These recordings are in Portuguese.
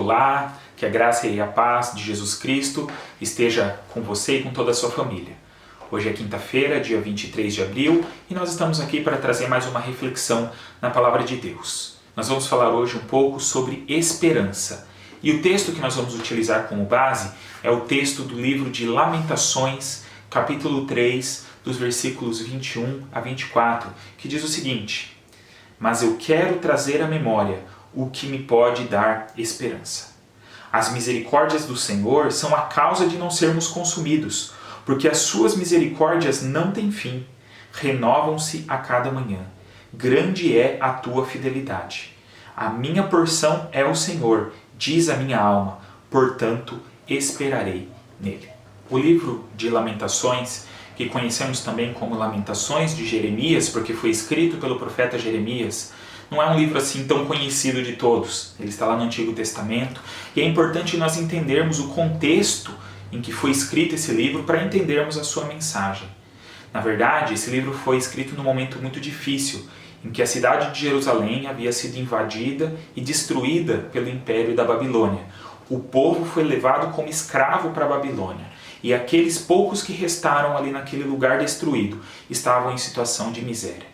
Olá, que a graça e a paz de Jesus Cristo esteja com você e com toda a sua família. Hoje é quinta-feira, dia 23 de abril, e nós estamos aqui para trazer mais uma reflexão na Palavra de Deus. Nós vamos falar hoje um pouco sobre esperança. E o texto que nós vamos utilizar como base é o texto do livro de Lamentações, capítulo 3, dos versículos 21 a 24, que diz o seguinte: Mas eu quero trazer à memória o que me pode dar esperança. As misericórdias do Senhor são a causa de não sermos consumidos, porque as suas misericórdias não têm fim, renovam-se a cada manhã. Grande é a tua fidelidade. A minha porção é o Senhor, diz a minha alma, portanto esperarei nele. O livro de Lamentações, que conhecemos também como Lamentações de Jeremias, porque foi escrito pelo profeta Jeremias, não é um livro assim tão conhecido de todos. Ele está lá no Antigo Testamento e é importante nós entendermos o contexto em que foi escrito esse livro para entendermos a sua mensagem. Na verdade, esse livro foi escrito num momento muito difícil, em que a cidade de Jerusalém havia sido invadida e destruída pelo Império da Babilônia. O povo foi levado como escravo para a Babilônia e aqueles poucos que restaram ali naquele lugar destruído estavam em situação de miséria.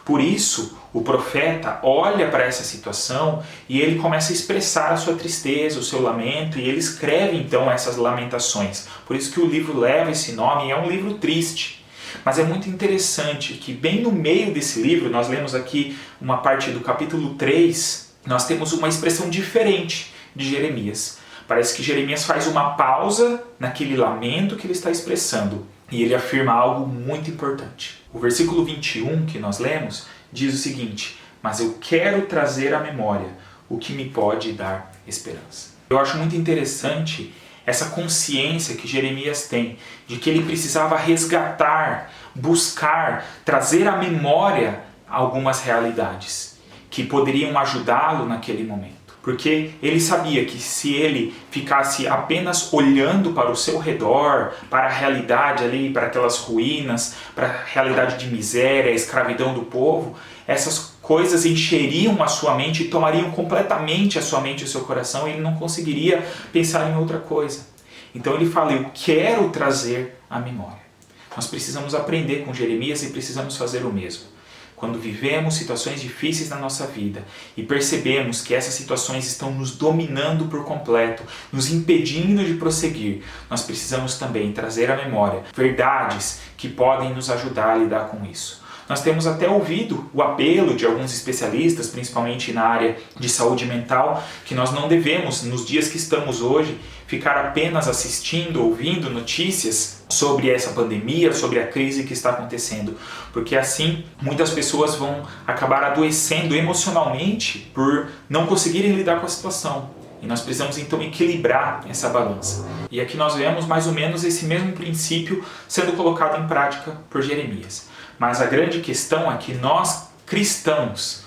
Por isso, o profeta olha para essa situação e ele começa a expressar a sua tristeza, o seu lamento, e ele escreve então essas lamentações. Por isso que o livro leva esse nome e é um livro triste. Mas é muito interessante que bem no meio desse livro, nós lemos aqui uma parte do capítulo 3, nós temos uma expressão diferente de Jeremias. Parece que Jeremias faz uma pausa naquele lamento que ele está expressando e ele afirma algo muito importante. O versículo 21 que nós lemos diz o seguinte: Mas eu quero trazer à memória o que me pode dar esperança. Eu acho muito interessante essa consciência que Jeremias tem de que ele precisava resgatar, buscar, trazer à memória algumas realidades que poderiam ajudá-lo naquele momento. Porque ele sabia que se ele ficasse apenas olhando para o seu redor, para a realidade ali, para aquelas ruínas, para a realidade de miséria, a escravidão do povo, essas coisas encheriam a sua mente e tomariam completamente a sua mente e o seu coração e ele não conseguiria pensar em outra coisa. Então ele fala: eu quero trazer à memória. Nós precisamos aprender com Jeremias e precisamos fazer o mesmo. Quando vivemos situações difíceis na nossa vida e percebemos que essas situações estão nos dominando por completo, nos impedindo de prosseguir, nós precisamos também trazer à memória verdades que podem nos ajudar a lidar com isso. Nós temos até ouvido o apelo de alguns especialistas, principalmente na área de saúde mental, que nós não devemos, nos dias que estamos hoje, ficar apenas assistindo, ouvindo notícias sobre essa pandemia, sobre a crise que está acontecendo, porque assim muitas pessoas vão acabar adoecendo emocionalmente por não conseguirem lidar com a situação. E nós precisamos então equilibrar essa balança. E aqui nós vemos mais ou menos esse mesmo princípio sendo colocado em prática por Jeremias. Mas a grande questão é que nós, cristãos,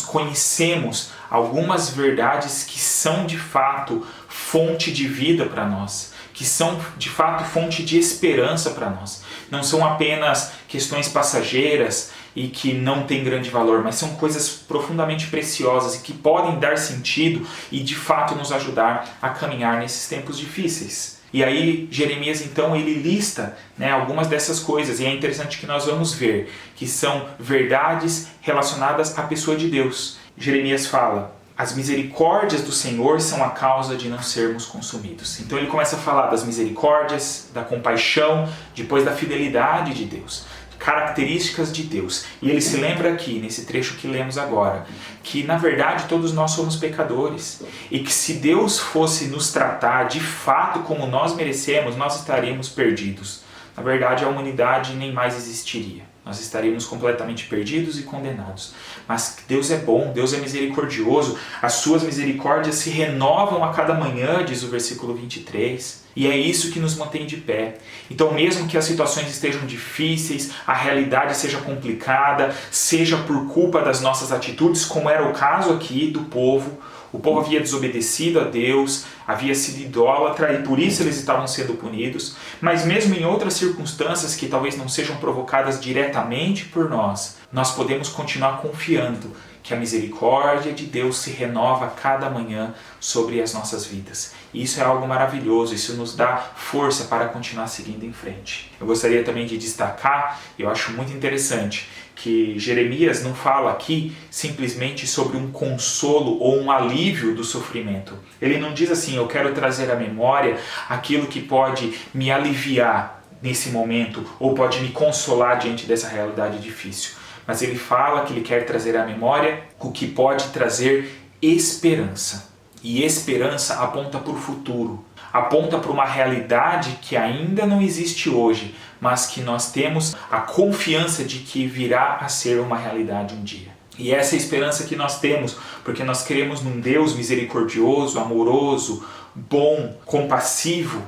conhecemos algumas verdades que são de fato fonte de vida para nós, que são de fato fonte de esperança para nós. Não são apenas questões passageiras e que não têm grande valor, mas são coisas profundamente preciosas e que podem dar sentido e de fato nos ajudar a caminhar nesses tempos difíceis. E aí Jeremias então ele lista algumas dessas coisas e é interessante que nós vamos ver que são verdades relacionadas à pessoa de Deus. Jeremias fala: as misericórdias do Senhor são a causa de não sermos consumidos. Então ele começa a falar das misericórdias, da compaixão, depois da fidelidade de Deus, características de Deus. E ele se lembra aqui, nesse trecho que lemos agora, que na verdade todos nós somos pecadores e que se Deus fosse nos tratar de fato como nós merecemos, nós estaríamos perdidos. Na verdade a humanidade nem mais existiria. Nós estaríamos completamente perdidos e condenados. Mas Deus é bom, Deus é misericordioso, as suas misericórdias se renovam a cada manhã, diz o versículo 23. E é isso que nos mantém de pé. Então mesmo que as situações estejam difíceis, a realidade seja complicada, seja por culpa das nossas atitudes, como era o caso aqui do povo, o povo havia desobedecido a Deus, havia sido idólatra e por isso eles estavam sendo punidos, mas mesmo em outras circunstâncias que talvez não sejam provocadas diretamente por nós, nós podemos continuar confiando que a misericórdia de Deus se renova a cada manhã sobre as nossas vidas. E isso é algo maravilhoso, isso nos dá força para continuar seguindo em frente. Eu gostaria também de destacar, eu acho muito interessante, que Jeremias não fala aqui simplesmente sobre um consolo ou um alívio do sofrimento. Ele não diz assim, eu quero trazer à memória aquilo que pode me aliviar nesse momento ou pode me consolar diante dessa realidade difícil. Mas ele fala que ele quer trazer à memória o que pode trazer esperança. E esperança aponta para o futuro, aponta para uma realidade que ainda não existe hoje, mas que nós temos a confiança de que virá a ser uma realidade um dia. E essa é a esperança que nós temos, porque nós cremos num Deus misericordioso, amoroso, bom, compassivo.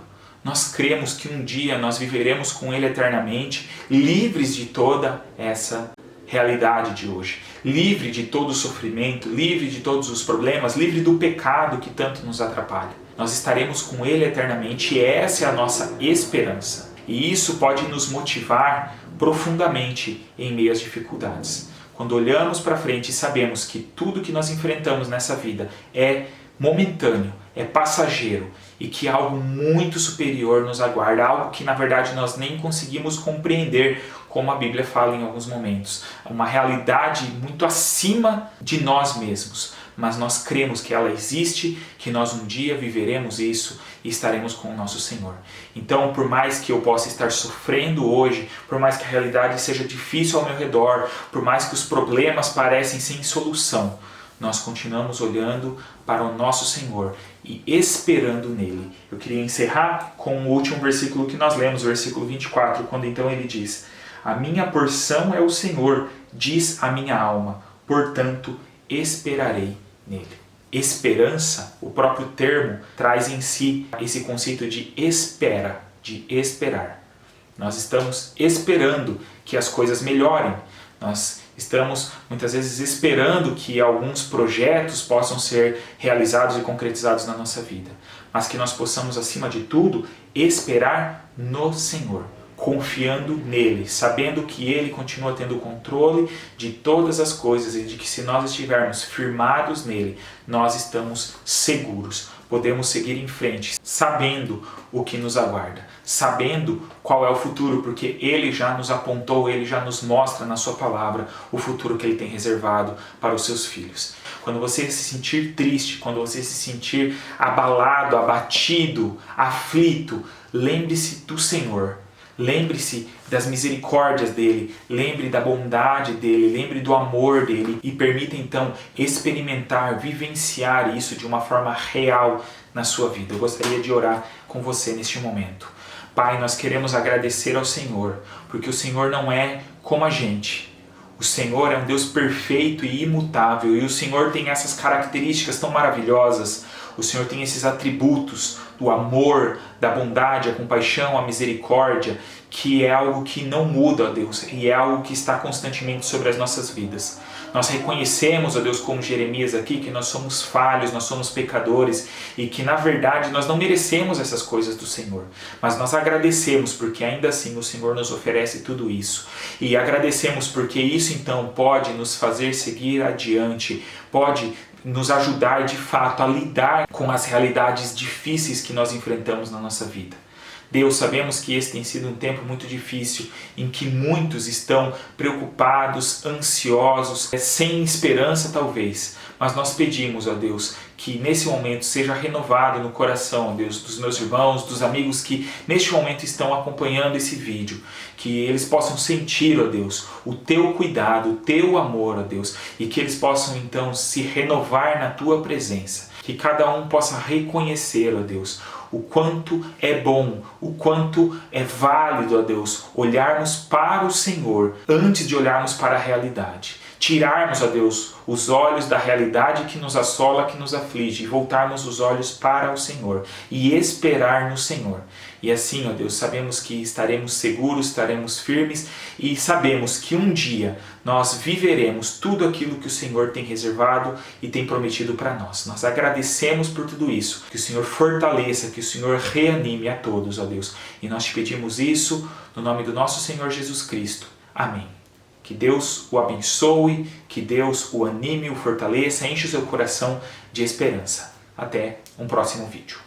Nós cremos que um dia nós viveremos com Ele eternamente, livres de toda essa realidade de hoje, livre de todo o sofrimento, livre de todos os problemas, livre do pecado que tanto nos atrapalha. Nós estaremos com Ele eternamente e essa é a nossa esperança. E isso pode nos motivar profundamente em meio às dificuldades. Quando olhamos para frente e sabemos que tudo que nós enfrentamos nessa vida é momentâneo, é passageiro e que algo muito superior nos aguarda, algo que na verdade nós nem conseguimos compreender, como a Bíblia fala em alguns momentos, uma realidade muito acima de nós mesmos, mas nós cremos que ela existe, que nós um dia viveremos isso e estaremos com o nosso Senhor. Então, por mais que eu possa estar sofrendo hoje, por mais que a realidade seja difícil ao meu redor, por mais que os problemas parecem sem solução, nós continuamos olhando para o nosso Senhor e esperando nele. Eu queria encerrar com o último versículo que nós lemos, o versículo 24, quando então ele diz: a minha porção é o Senhor, diz a minha alma, portanto esperarei nele. Esperança, o próprio termo, traz em si esse conceito de espera, de esperar. Nós estamos esperando que as coisas melhorem. Nós estamos muitas vezes esperando que alguns projetos possam ser realizados e concretizados na nossa vida. Mas que nós possamos, acima de tudo, esperar no Senhor, confiando nele, sabendo que ele continua tendo o controle de todas as coisas e de que se nós estivermos firmados nele, nós estamos seguros. Podemos seguir em frente, sabendo o que nos aguarda, sabendo qual é o futuro, porque ele já nos apontou, ele já nos mostra na sua palavra o futuro que ele tem reservado para os seus filhos. Quando você se sentir triste, quando você se sentir abalado, abatido, aflito, lembre-se do Senhor. Lembre-se das misericórdias dele, lembre da bondade dele, lembre do amor dele e permita então experimentar, vivenciar isso de uma forma real na sua vida. Eu gostaria de orar com você neste momento. Pai, nós queremos agradecer ao Senhor, porque o Senhor não é como a gente. O Senhor é um Deus perfeito e imutável e o Senhor tem essas características tão maravilhosas. O Senhor tem esses atributos do amor, da bondade, a compaixão, a misericórdia, que é algo que não muda, ó Deus, e é algo que está constantemente sobre as nossas vidas. Nós reconhecemos, ó Deus, como Jeremias aqui, que nós somos falhos, nós somos pecadores e que, na verdade, nós não merecemos essas coisas do Senhor. Mas nós agradecemos porque ainda assim o Senhor nos oferece tudo isso. E agradecemos porque isso, então, pode nos fazer seguir adiante, pode nos ajudar, de fato, a lidar com as realidades difíceis que nós enfrentamos na nossa vida. Deus, sabemos que esse tem sido um tempo muito difícil, em que muitos estão preocupados, ansiosos, sem esperança talvez. Mas nós pedimos, ó Deus, que nesse momento seja renovado no coração, ó Deus, dos meus irmãos, dos amigos que neste momento estão acompanhando esse vídeo. Que eles possam sentir, ó Deus, o Teu cuidado, o Teu amor, ó Deus, e que eles possam então se renovar na Tua presença. Que cada um possa reconhecer, ó Deus, o quanto é bom, o quanto é válido, ó Deus, olharmos para o Senhor antes de olharmos para a realidade. tirarmos, ó Deus, os olhos da realidade que nos assola, que nos aflige, e voltarmos os olhos para o Senhor e esperar no Senhor. E assim, ó Deus, sabemos que estaremos seguros, estaremos firmes e sabemos que um dia nós viveremos tudo aquilo que o Senhor tem reservado e tem prometido para nós. Nós agradecemos por tudo isso, que o Senhor fortaleça, que o Senhor reanime a todos, ó Deus. E nós te pedimos isso no nome do nosso Senhor Jesus Cristo. Amém. Que Deus o abençoe, que Deus o anime, o fortaleça, enche o seu coração de esperança. Até um próximo vídeo.